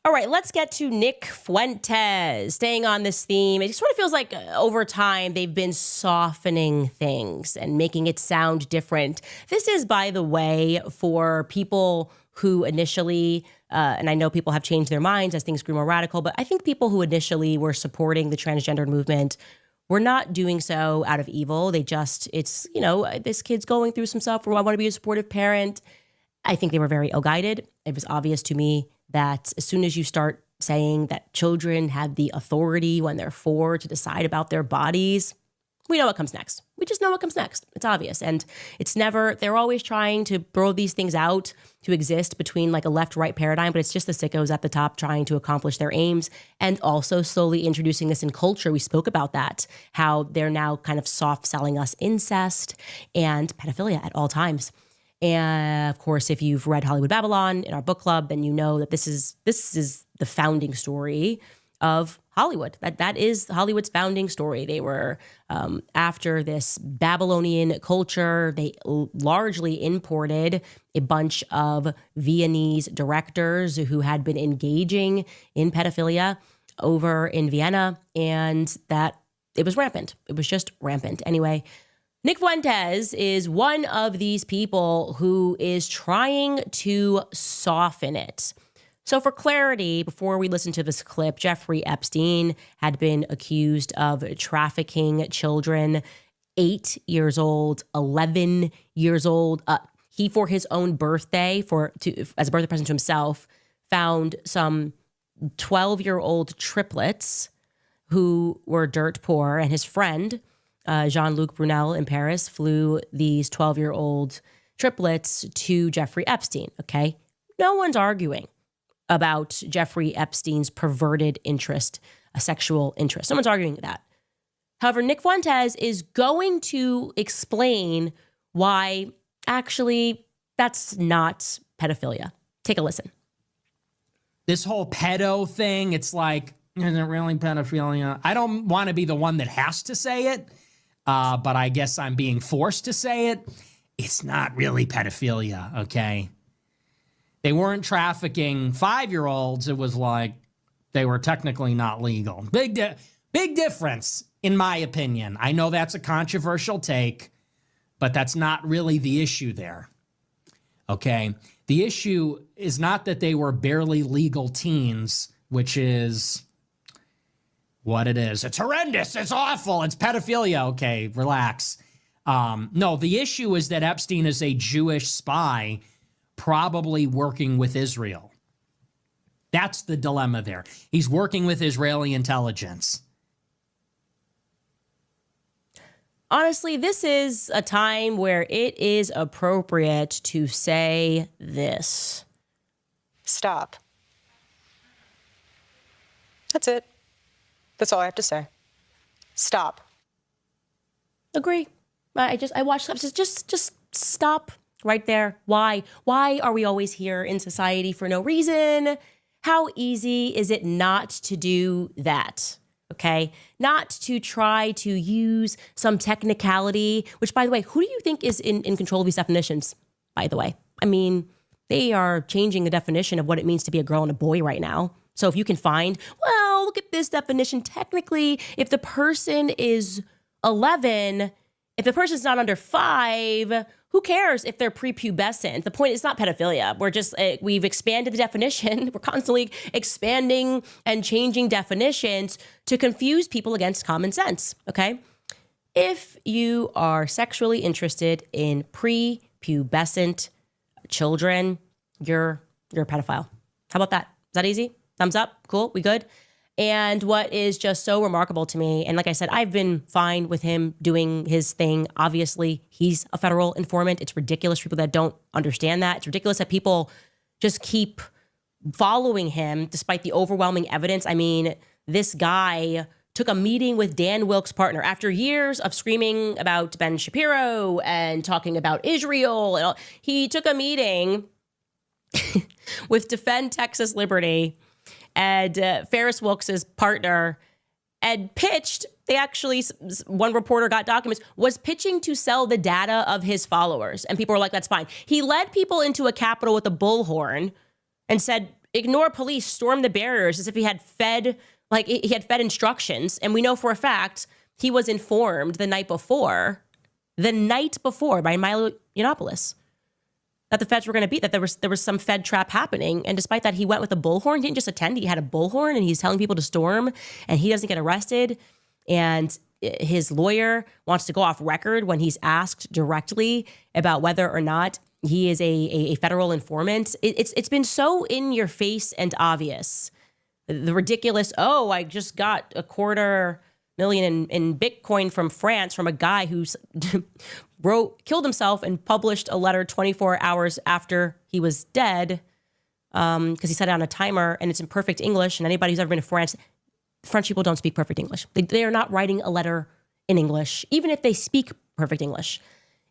All right, let's get to Nick Fuentes. Staying on this theme, it sort of feels like over time they've been softening things and making it sound different. This is, by the way, for people who initially, and I know people have changed their minds as things grew more radical, but I think people who initially were supporting the transgender movement were not doing so out of evil. It's, this kid's going through some stuff, or I want to be a supportive parent. I think they were very ill-guided. It was obvious to me that as soon as you start saying that children have the authority when they're 4 to decide about their bodies, we know what comes next. We just know what comes next. It's obvious. And they're always trying to throw these things out to exist between like a left-right paradigm, but it's just the sickos at the top trying to accomplish their aims and also slowly introducing this in culture. We spoke about that, how they're now kind of soft selling us incest and pedophilia at all times. And of course, if you've read Hollywood Babylon in our book club, then you know that this is the founding story of Hollywood. That is Hollywood's founding story. They were after this Babylonian culture. They largely imported a bunch of Viennese directors who had been engaging in pedophilia over in Vienna, and that it was rampant. It was just rampant. Anyway, Nick Fuentes is one of these people who is trying to soften it. So for clarity, before we listen to this clip, Jeffrey Epstein had been accused of trafficking children, 8 years old, 11 years old. He, for his own birthday, as a birthday present to himself, found some 12-year-old triplets who were dirt poor, and his friend, Jean-Luc Brunel in Paris, flew these 12-year-old triplets to Jeffrey Epstein, okay? No one's arguing about Jeffrey Epstein's perverted interest, a sexual interest. No one's arguing that. However, Nick Fuentes is going to explain why actually that's not pedophilia. Take a listen. This whole pedo thing, it's like, is it really pedophilia? I don't want to be the one that has to say it. But I guess I'm being forced to say it. It's not really pedophilia, okay? They weren't trafficking 5-year-olds. It was like they were technically not legal. Big difference, in my opinion. I know that's a controversial take, but that's not really the issue there, okay? The issue is not that they were barely legal teens, which is what it is. It's horrendous. It's awful. It's pedophilia. Okay, relax. No, the issue is that Epstein is a Jewish spy probably working with Israel. That's the dilemma there. He's working with Israeli intelligence. Honestly, this is a time where it is appropriate to say this. Stop. That's it. That's all I have to say. Stop. Agree. I watched clips. Just stop right there. Why? Why are we always here in society for no reason? How easy is it not to do that? Okay? Not to try to use some technicality, which, by the way, who do you think is in control of these definitions, by the way? I mean, they are changing the definition of what it means to be a girl and a boy right now. So if you can find, well, look at this definition. Technically, if the person is 11, if the person's not under 5, who cares if they're prepubescent? The point is not pedophilia. We've expanded the definition. We're constantly expanding and changing definitions to confuse people against common sense, okay? If you are sexually interested in prepubescent children, you're a pedophile. How about that? Is that easy? Thumbs up? Cool? We good? And what is just so remarkable to me, and like I said, I've been fine with him doing his thing. Obviously, he's a federal informant. It's ridiculous for people that don't understand that. It's ridiculous that people just keep following him despite the overwhelming evidence. I mean, this guy took a meeting with Dan Wilkes' partner after years of screaming about Ben Shapiro and talking about Israel. And all. He took a meeting with Defend Texas Liberty and Ferris Wilkes' partner, and pitched, one reporter got documents, was pitching to sell the data of his followers. And people were like, that's fine. He led people into a Capitol with a bullhorn and said, ignore police, storm the barriers as if he had fed instructions. And we know for a fact he was informed the night before by Milo Yiannopoulos that the feds were going to be, that there was some Fed trap happening. And despite that, he went with a bullhorn. He didn't just attend, he had a bullhorn and he's telling people to storm and he doesn't get arrested. And his lawyer wants to go off record when he's asked directly about whether or not he is a federal informant. It's been so in your face and obvious. The ridiculous, I just got $250,000 in Bitcoin from France from a guy who's killed himself and published a letter 24 hours after he was dead because he set it on a timer and it's in perfect English. And anybody who's ever been to France, French people don't speak perfect English. They are not writing a letter in English, even if they speak perfect English.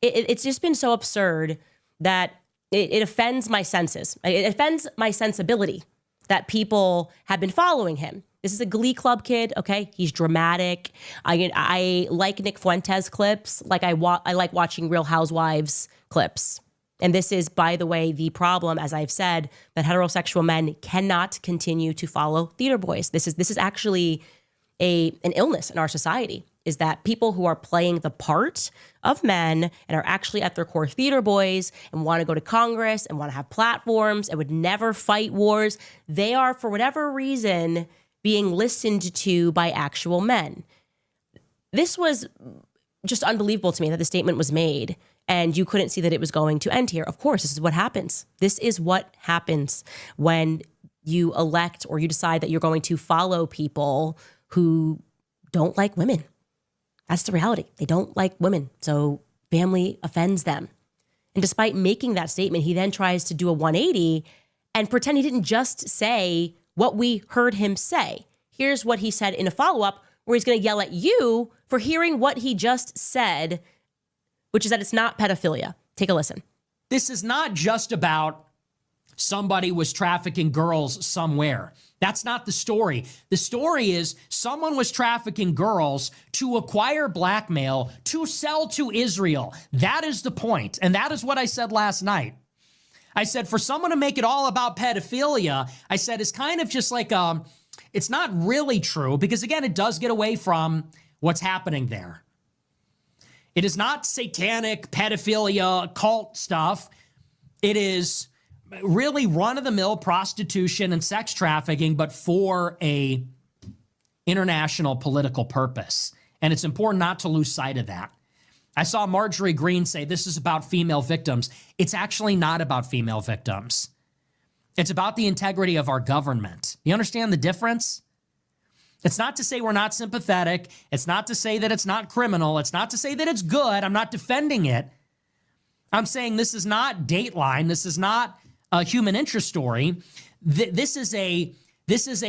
It's just been so absurd that it offends my senses. It offends my sensibility that people have been following him. This is a Glee Club kid, okay? He's dramatic. I like Nick Fuentes clips. Like I like watching Real Housewives clips. And this is, by the way, the problem, as I've said, that heterosexual men cannot continue to follow theater boys. This is actually an illness in our society, is that people who are playing the part of men and are actually at their core theater boys and want to go to Congress and want to have platforms and would never fight wars, they are, for whatever reason, being listened to by actual men. This was just unbelievable to me that the statement was made and you couldn't see that it was going to end here. Of course, this is what happens. This is what happens when you elect or you decide that you're going to follow people who don't like women. That's the reality. They don't like women. So family offends them. And despite making that statement, he then tries to do a 180 and pretend he didn't just say what we heard him say. Here's what he said in a follow-up where he's going to yell at you for hearing what he just said, which is that it's not pedophilia. Take a listen. This is not just about somebody was trafficking girls somewhere. That's not the story. The story is someone was trafficking girls to acquire blackmail to sell to Israel. That is the point. And that is what I said last night. I said, for someone to make it all about pedophilia, I said, it's kind of just like, it's not really true because, again, it does get away from what's happening there. It is not satanic pedophilia cult stuff. It is really run-of-the-mill prostitution and sex trafficking, but for a international political purpose. And it's important not to lose sight of that. I saw Marjorie Greene say this is about female victims. It's actually not about female victims. It's about the integrity of our government. You understand the difference? It's not to say we're not sympathetic. It's not to say that it's not criminal. It's not to say that it's good. I'm not defending it. I'm saying this is not Dateline. This is not a human interest story. This is a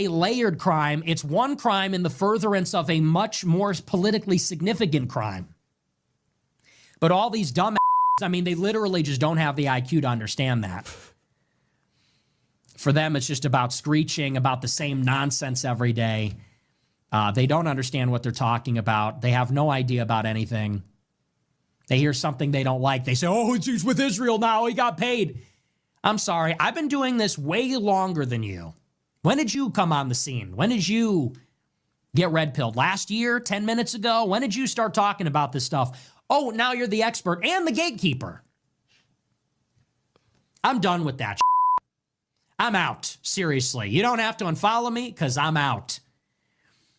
layered crime. It's one crime in the furtherance of a much more politically significant crime. But all these dumb I mean, they literally just don't have the IQ to understand that. For them, it's just about screeching about the same nonsense every day. They don't understand what they're talking about. They have no idea about anything. They hear something they don't like. They say, oh, he's with Israel now. He got paid. I'm sorry. I've been doing this way longer than you. When did you come on the scene? When did you get red-pilled? Last year? 10 minutes ago? When did you start talking about this stuff? Oh, now you're the expert and the gatekeeper. I'm done with that. I'm out. Seriously. You don't have to unfollow me because I'm out.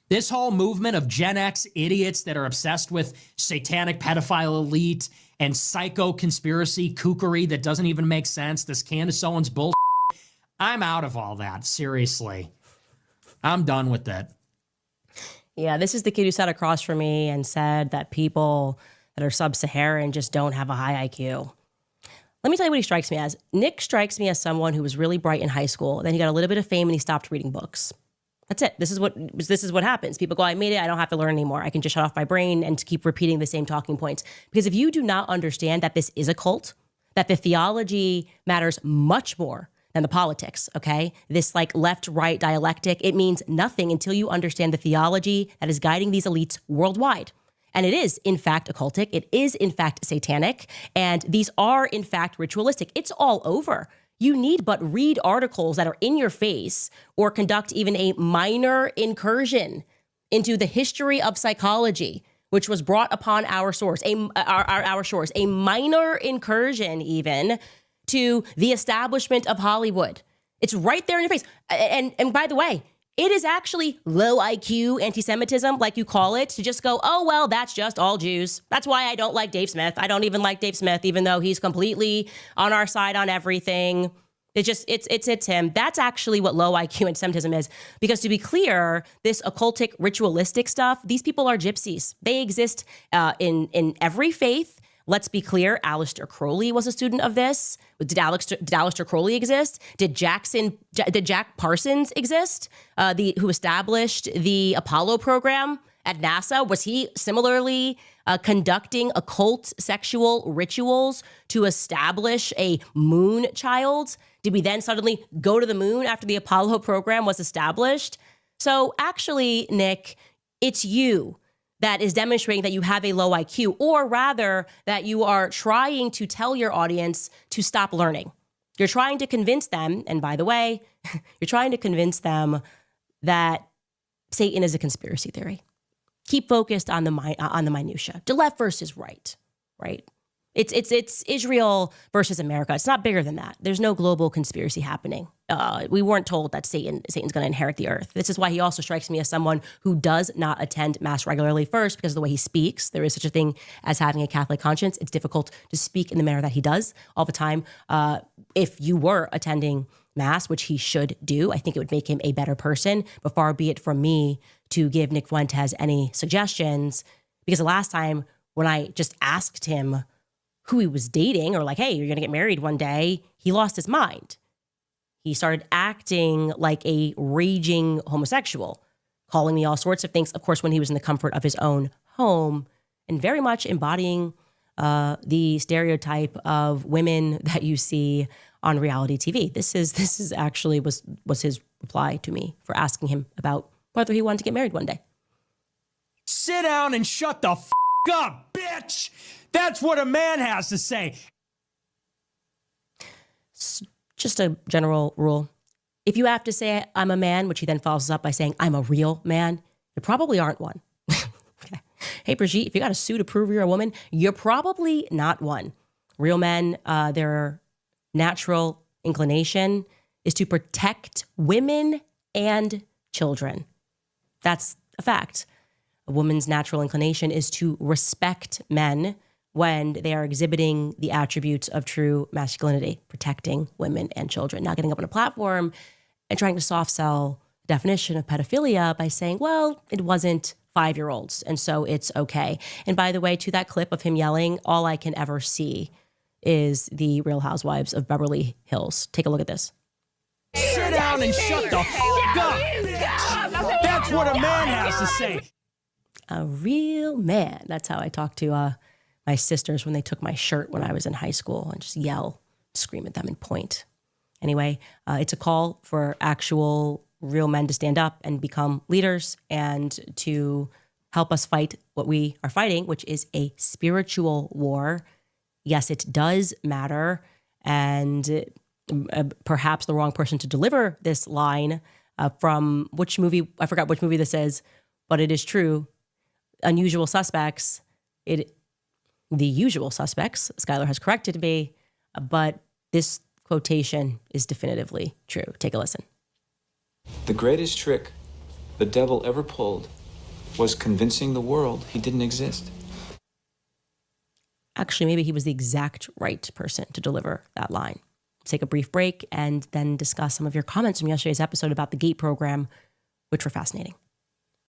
This whole movement of Gen X idiots that are obsessed with satanic pedophile elite and psycho conspiracy kookery that doesn't even make sense, this Candace Owens bullshit, I'm out of all that. Seriously. I'm done with it. Yeah, this is the kid who sat across from me and said that people that are sub-Saharan just don't have a high IQ. Let me tell you what he strikes me as. Nick strikes me as someone who was really bright in high school. Then he got a little bit of fame and he stopped reading books. That's it. This is what happens. People go, I made it. I don't have to learn anymore. I can just shut off my brain and keep repeating the same talking points. Because if you do not understand that this is a cult, that the theology matters much more than the politics, okay? This like left-right dialectic, it means nothing until you understand the theology that is guiding these elites worldwide. And it is, in fact, occultic. It is, in fact, satanic. And these are, in fact, ritualistic. It's all over. You need but read articles that are in your face or conduct even a minor incursion into the history of psychology, which was brought upon our shores, a minor incursion even to the establishment of Hollywood. It's right there in your face. And by the way, it is actually low IQ anti-Semitism, like you call it, to just go, oh, well, that's just all Jews. That's why I don't like Dave Smith. I don't even like Dave Smith, even though he's completely on our side on everything. It's him. That's actually what low IQ anti-Semitism is. Because to be clear, this occultic, ritualistic stuff, these people are gypsies. They exist in every faith. Let's be clear, Aleister Crowley was a student of this. Did Aleister Crowley exist? Did Jack Parsons exist? Who established the Apollo program at NASA? Was he similarly conducting occult sexual rituals to establish a moon child? Did we then suddenly go to the moon after the Apollo program was established? So actually, Nick, it's you that is demonstrating that you have a low IQ, or rather that you are trying to tell your audience to stop learning. You're trying to convince them, and by the way, you're trying to convince them that Satan is a conspiracy theory. Keep focused on the minutia. The left versus right? It's Israel versus America. It's not bigger than that. There's no global conspiracy happening. We weren't told that Satan's going to inherit the earth. This is why he also strikes me as someone who does not attend mass regularly. First, because of the way he speaks. There is such a thing as having a Catholic conscience. It's difficult to speak in the manner that he does all the time. If you were attending mass, which he should do, I think it would make him a better person. But far be it from me to give Nick Fuentes any suggestions, because the last time when I just asked him who he was dating, or like, hey, you're going to get married one day, he lost his mind. He started acting like a raging homosexual, calling me all sorts of things, of course, when he was in the comfort of his own home, and very much embodying the stereotype of women that you see on reality TV. This is actually was his reply to me for asking him about whether he wanted to get married one day. Sit down and shut the up, bitch! That's what a man has to say. Just a general rule. If you have to say I'm a man, which he then follows up by saying I'm a real man, you probably aren't one. Okay. Hey, Brigitte, if you got a suit to prove you're a woman, you're probably not one. Real men, their natural inclination is to protect women and children. That's a fact. A woman's natural inclination is to respect men when they are exhibiting the attributes of true masculinity, protecting women and children. Not getting up on a platform and trying to soft sell the definition of pedophilia by saying, well, it wasn't 5-year-olds, and so it's okay. And by the way, to that clip of him yelling, all I can ever see is the Real Housewives of Beverly Hills. Take a look at this. Sit down and shut the up, bitch! That's what a man has to say. A real man. That's how I talk to my sisters when they took my shirt when I was in high school, and just yell, scream at them, and point. Anyway, it's a call for actual real men to stand up and become leaders and to help us fight what we are fighting, which is a spiritual war. Yes, it does matter. And perhaps the wrong person to deliver this line from which movie, I forgot which movie this is, but it is true. Unusual Suspects, the usual suspects, Skylar has corrected me, but this quotation is definitively true. Take a listen. The greatest trick the devil ever pulled was convincing the world he didn't exist. Actually, maybe he was the exact right person to deliver that line. Let's take a brief break and then discuss some of your comments from yesterday's episode about the GATE program, which were fascinating.